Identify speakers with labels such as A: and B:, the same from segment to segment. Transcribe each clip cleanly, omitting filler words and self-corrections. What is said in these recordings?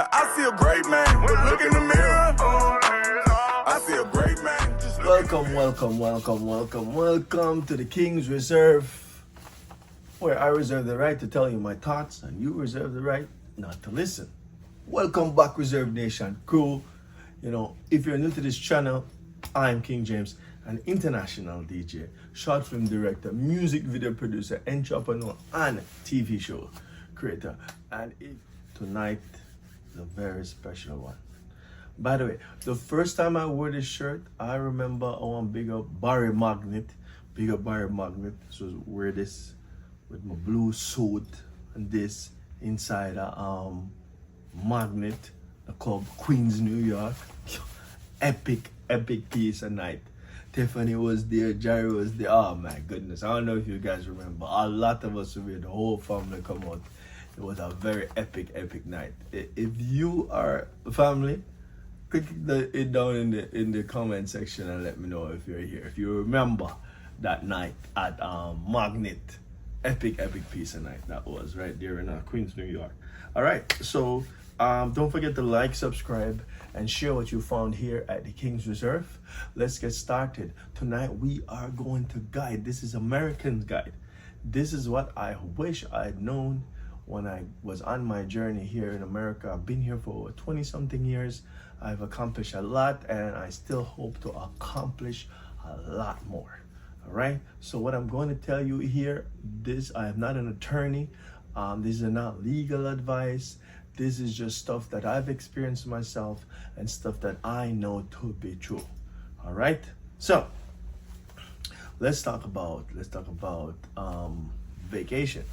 A: I see a great man, but look in the mirror. I see a great man.
B: Welcome to the King's Reserve, where I reserve the right to tell you my thoughts and you reserve the right not to listen. Welcome back, Reserve Nation crew. You know, if you're new to this channel, I'm King James, an international DJ, short film director, music video producer, entrepreneur, and TV show creator. And tonight is a very special one. By the way, the first time I wore this shirt, I remember I want big up Barry Magnet. Big up Barry Magnet. So wear this with my blue suit and this inside a Magnet, the club Queens, New York. Epic piece of night. Tiffany was there, Jerry was there. Oh my goodness. I don't know if you guys remember. A lot of us were here, the whole family come out. It was a very epic night. If you are family, click it down in the comment section and let me know if you're here. If you remember that night at Magnet. Epic piece of night that was right there in Queens, New York. All right, so don't forget to like, subscribe, and share what you found here at the King's Reserve. Let's get started. Tonight we are going to guide. This is American Guide. This is what I wish I'd known when I was on my journey here in America. I've been here for over 20 something years. I've accomplished a lot and I still hope to accomplish a lot more. All right, so what I'm going to tell you here, I am not an attorney. This is not legal advice. This is just stuff that I've experienced myself and stuff that I know to be true. All right, so let's talk about vacation.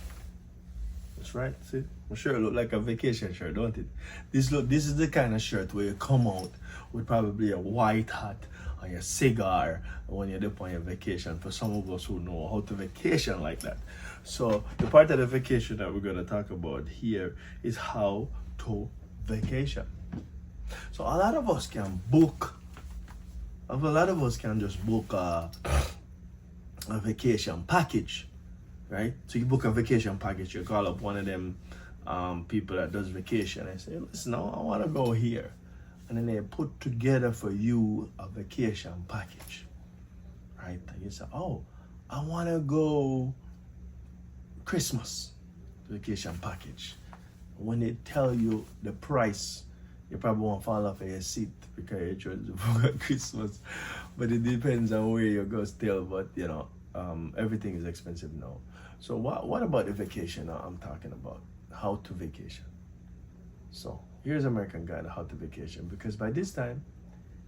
B: That's right. See, my shirt look like a vacation shirt, don't it? This is the kind of shirt where you come out with probably a white hat and your cigar when you're up on your vacation. For some of us who know how to vacation like that. So the part of the vacation that we're going to talk about here is how to vacation. So a lot of us can just book a vacation package. Right? So you book a vacation package, you call up one of them people that does vacation and say, listen, I want to go here. And then they put together for you a vacation package. Right? And you say, oh, I want to go Christmas vacation package. When they tell you the price, you probably won't fall off of your seat because you're trying to book Christmas. But it depends on where you go still. But, you know, everything is expensive now. So what about the vacation I'm talking about? How to vacation. So here's American Guide, how to vacation. Because by this time,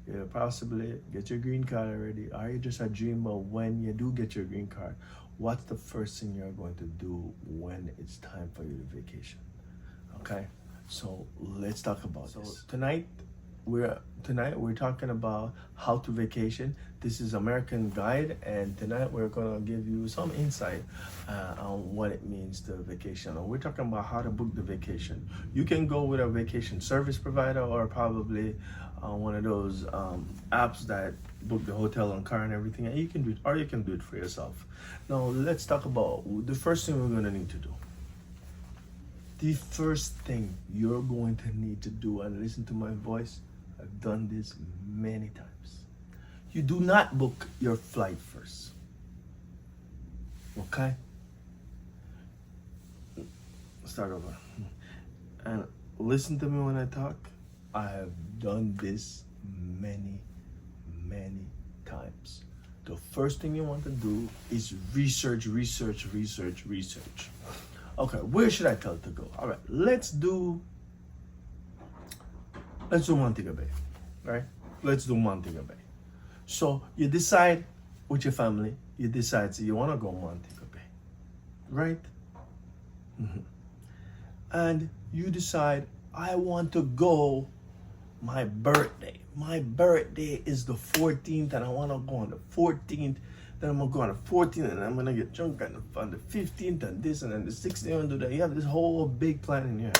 B: you'll possibly get your green card already. Or you just a dreamer when you do get your green card. What's the first thing you're going to do when it's time for you to vacation? Okay, so let's talk about this. Tonight we're talking about how to vacation. This is American Guide, and tonight we're gonna give you some insight on what it means to vacation. And we're talking about how to book the vacation. You can go with a vacation service provider or probably one of those apps that book the hotel and car and everything, and you can do it, or you can do it for yourself. Now let's talk about the first thing we're gonna need to do. The first thing you're going to need to do, and listen to my voice, I've done this many times. You do not book your flight first. Okay? Start over. And listen to me when I talk. I have done this many times. The first thing you want to do is research. Okay, where should I tell it to go? All right, let's do Montego Bay, right? Let's do Montego Bay. So you decide with your family, you decide, so you want to go Montego Bay, right? Mm-hmm. And you decide, I want to go my birthday. My birthday is the 14th, and I want to go on the 14th. Then I'm going to go on the 14th, and I'm going to get drunk on the 15th, and this, and then the 16th, and do that. You have this whole big plan in here.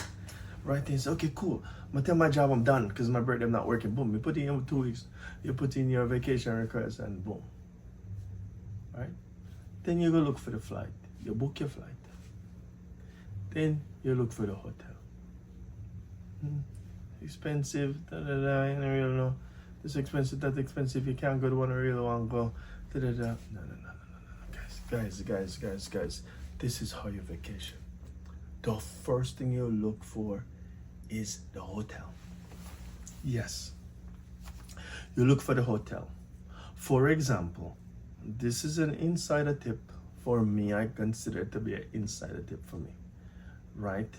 B: Right? And you say, okay, cool. I'm going to tell my job I'm done because my birthday I'm not working. Boom. You put it in 2 weeks. You put in your vacation request, and boom. Right? Then you go look for the flight. You book your flight. Then you look for the hotel. expensive, da da da, I don't really know. This expensive, that expensive, you can't go to one I really want to go, da da da. No. Guys. This is how you vacation. The first thing you look for is the hotel. Yes. You look for the hotel. For example, this is an insider tip for me. I consider it to be an insider tip for me, right?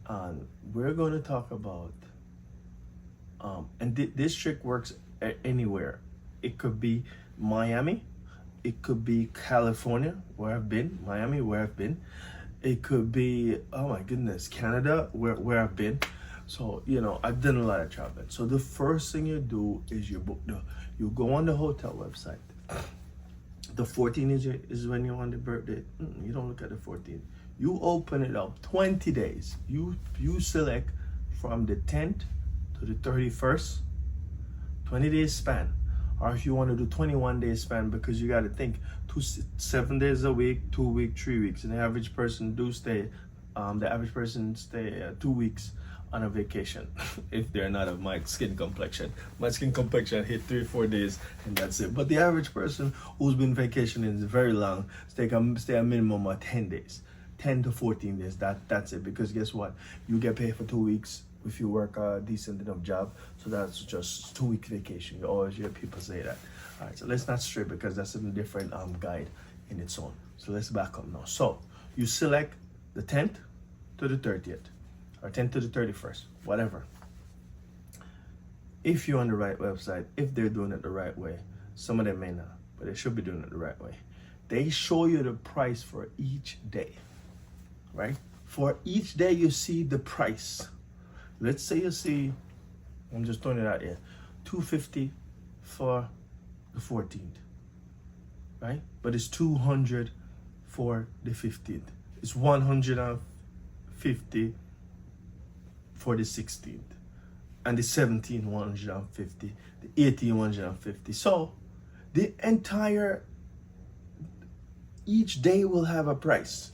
B: And we're going to talk about, and this trick works anywhere. It could be Miami, it could be California, where I've been, Miami, where I've been. It could be, oh my goodness, Canada, where I've been. So, I've done a lot of traveling. So the first thing you do is you go on the hotel website. The 14th is when you're on the birthday. You don't look at the 14th. You open it up 20 days. You select from the 10th to the 31st, 20 days span. Or if you want to do 21 days span, because you got to think 7 days a week, 2 weeks, 3 weeks. And the average person stay 2 weeks on a vacation if they're not of my skin complexion. My skin complexion hit 3-4 days and that's it. But the average person who's been vacationing very long stay a minimum of 10 days, 10 to 14 days. That's it. Because guess what? You get paid for 2 weeks if you work a decent enough job. So that's just 2 week vacation. You always hear people say that. All right, so let's not stray because that's a different guide in its own. So let's back up now. So you select the 10th to the 30th. Or 10th to the 31st, whatever. If you're on the right website, if they're doing it the right way, some of them may not, but they should be doing it the right way. They show you the price for each day, right? For each day you see the price. Let's say you see, I'm just throwing it out here, $250 for the 14th, right? But it's $200 for the 15th. It's $150 for the 16th, and the 17th 150, the 18th 150. So the each day will have a price.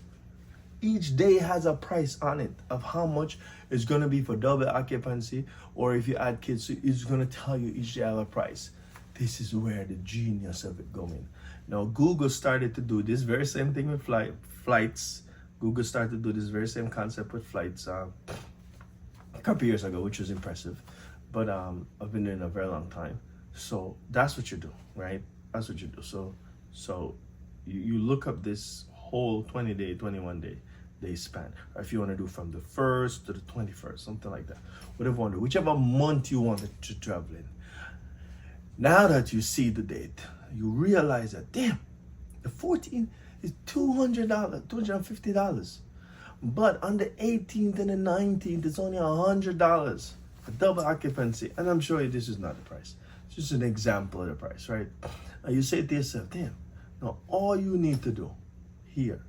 B: Each day has a price on it of how much it's going to be for double occupancy, or if you add kids, it's going to tell you each day have a price. This is where the genius of it going. Now Google started to do this very same thing with flights. Google started to do this very same concept with flights a couple years ago, which was impressive. But I've been doing it a very long time. So that's what you do, right? That's what you do. So you look up this whole 20 day, 21 day span. Or if you want to do from the 1st to the 21st, something like that. Whatever you want to do, whichever month you want to travel in. Now that you see the date, you realize that, damn, the 14th is $200, $250. But on the 18th and the 19th, it's only $100 for double occupancy. And I'm sure this is not the price. It's just an example of the price, right? And you say to yourself, damn, now all you need to do here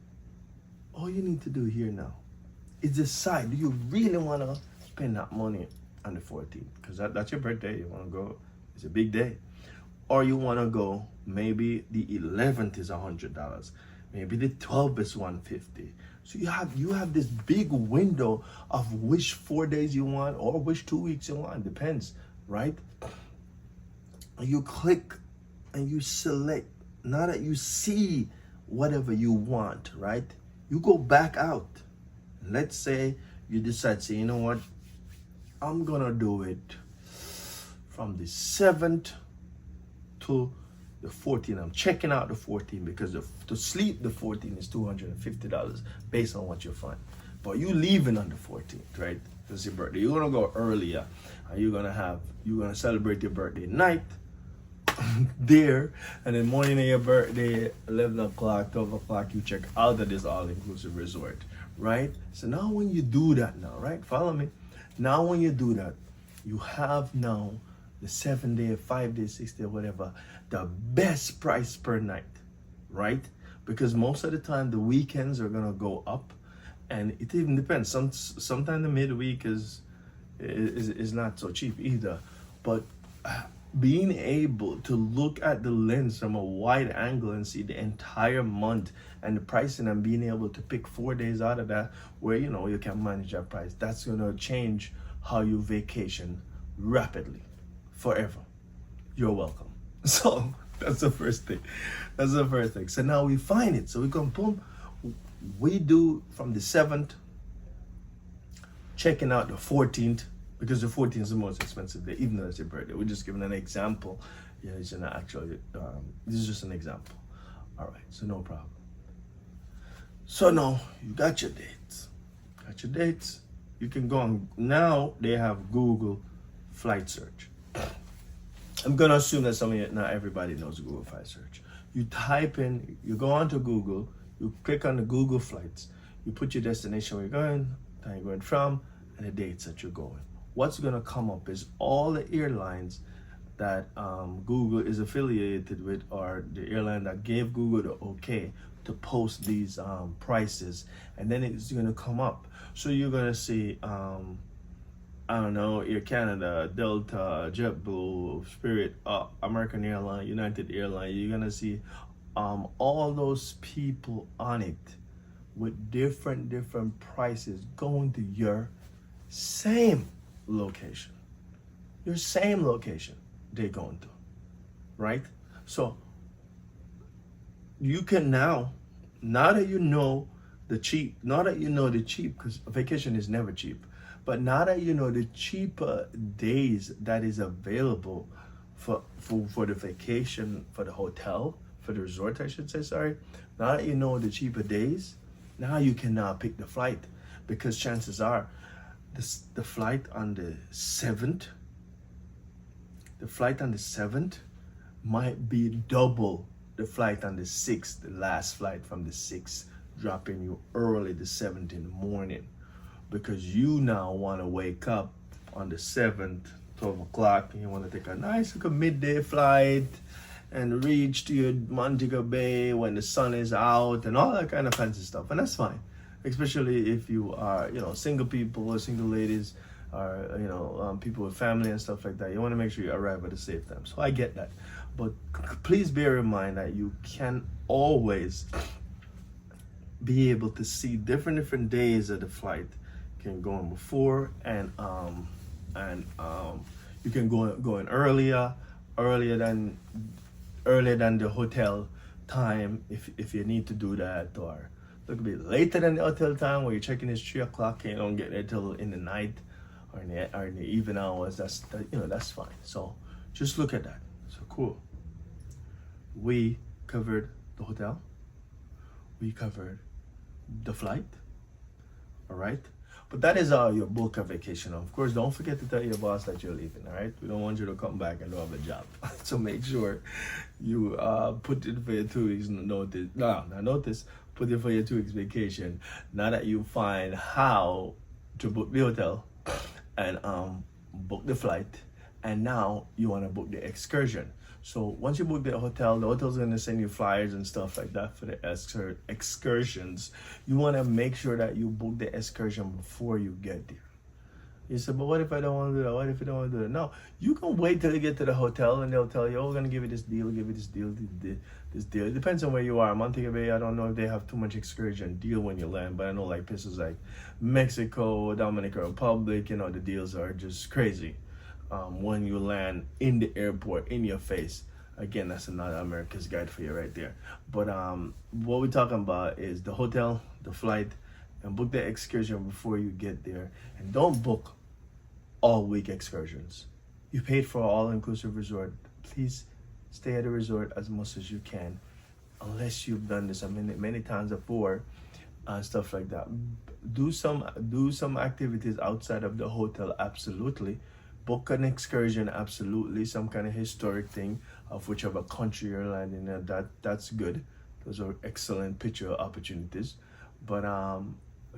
B: now is decide, do you really want to spend that money on the 14th? Because that's your birthday. You want to go, it's a big day. Or you want to go, maybe the 11th is $100. Maybe the 12th is $150. So you have this big window of which 4 days you want or which 2 weeks you want. Depends, right? You click and you select. Now that you see whatever you want, right? You go back out. Let's say you decide, say, you know what? I'm gonna do it from the 7th to the 14th. I'm checking out the 14th because to sleep the 14th is $250 based on what you find. But you leaving on the 14th, right? It's your birthday. You're gonna go earlier, and you're gonna celebrate your birthday night there, and then morning of your birthday, 11 o'clock, 12 o'clock, you check out of this all-inclusive resort, right? So now when you do that now, right? Follow me. Now when you do that, you have now the 7 day, 5 day, 6 day, whatever, the best price per night, right? Because most of the time the weekends are gonna go up, and it even depends. Sometimes the midweek is not so cheap either. But being able to look at the lens from a wide angle and see the entire month and the pricing, and being able to pick 4 days out of that where you can manage that price, that's gonna change how you vacation rapidly, forever. You're welcome. So that's the first thing. That's the first thing. So now we find it. So we come, boom. We do from the 7th, checking out the 14th, because the 14th is the most expensive day, even though it's your birthday. We're just giving an example. Yeah, it's not actually, this is just an example. All right, so no problem. So now you got your dates. Got your dates. You can go on. Now they have Google Flight Search. I'm gonna assume that some of you, not everybody knows Google Flight Search. You type in, you go onto Google, you click on the Google flights, you put your destination where you're going, time you're going from, and the dates that you're going. What's gonna come up is all the airlines that Google is affiliated with, or the airline that gave Google the okay to post these prices, and then it's gonna come up. So you're gonna see I don't know, Air Canada, Delta, JetBlue, Spirit, American Airlines, United Airlines. You're gonna see all those people on it with different prices going to your same location. Your same location they're going to, right? So you can now that you know the cheap, because vacation is never cheap, but now that you know the cheaper days that is available for the vacation, for the hotel, for the resort, I should say, sorry. Now that you know the cheaper days, now you can pick the flight, because chances are the flight on the 7th, might be double the flight on the 6th, the last flight from the 6th, dropping you early the 7th in the morning, because you now want to wake up on the 7th, 12 o'clock, and you want to take a nice little midday flight and reach to your Montego Bay when the sun is out and all that kind of fancy stuff. And that's fine, especially if you are, single people or single ladies, or, people with family and stuff like that. You want to make sure you arrive at a safe time. So I get that. But please bear in mind that you can always be able to see different days of the flight. You can go in before, and you can go in earlier than the hotel time if you need to do that, or a little bit later than the hotel time where you're checking is 3 o'clock and you don't get there till in the night or in the even hours. That's fine. So just look at that. So cool. We covered the hotel. We covered the flight. All right. But that is your book a vacation. Of course, don't forget to tell your boss that you're leaving, all right? We don't want you to come back and don't have a job. So make sure you put it for your 2 weeks notice. Not notice, put it for your 2 weeks vacation. Now that you find how to book the hotel and book the flight, and now you want to book the excursion. So once you book the hotel's going to send you flyers and stuff like that for the excursions. You want to make sure that you book the excursion before you get there. You said, but what if I don't want to do that? What if you don't want to do that? No, you can wait till you get to the hotel and they'll tell you, we're going to give you this deal, this deal. It depends on where you are. Montego Bay, I don't know if they have too much excursion deal when you land, but I know like places like Mexico, Dominican Republic, the deals are just crazy. When you land in the airport, in your face. Again, that's another America's Guide for you right there. But what we're talking about is the hotel, the flight, and book the excursion before you get there. And don't book all week excursions. You paid for an all-inclusive resort. Please stay at a resort as much as you can, unless you've done this many times before, and stuff like that. Do some activities outside of the hotel, absolutely. Book an excursion, absolutely. Some kind of historic thing of whichever country you're landing in. That's good. Those are excellent picture opportunities. But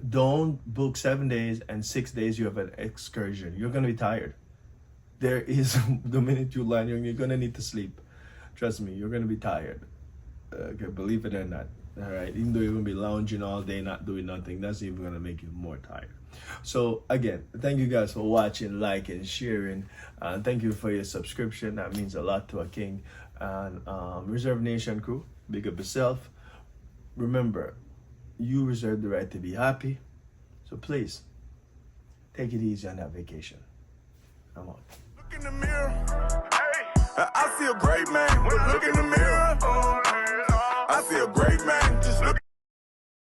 B: don't book 7 days and 6 days you have an excursion. You're gonna be tired. There is the minute you land, you're gonna need to sleep. Trust me, you're gonna be tired. Okay, believe it or not. All right, even though you're gonna be lounging all day, not doing nothing, that's even gonna make you more tired. So again, thank you guys for watching, liking, sharing, and thank you for your subscription. That means a lot to a king. And Reserve Nation crew, big up yourself. Remember, you reserve the right to be happy. So please, Take it easy on that vacation. I'm out.
A: Look in the mirror. Hey, I see a great man, but look in the mirror.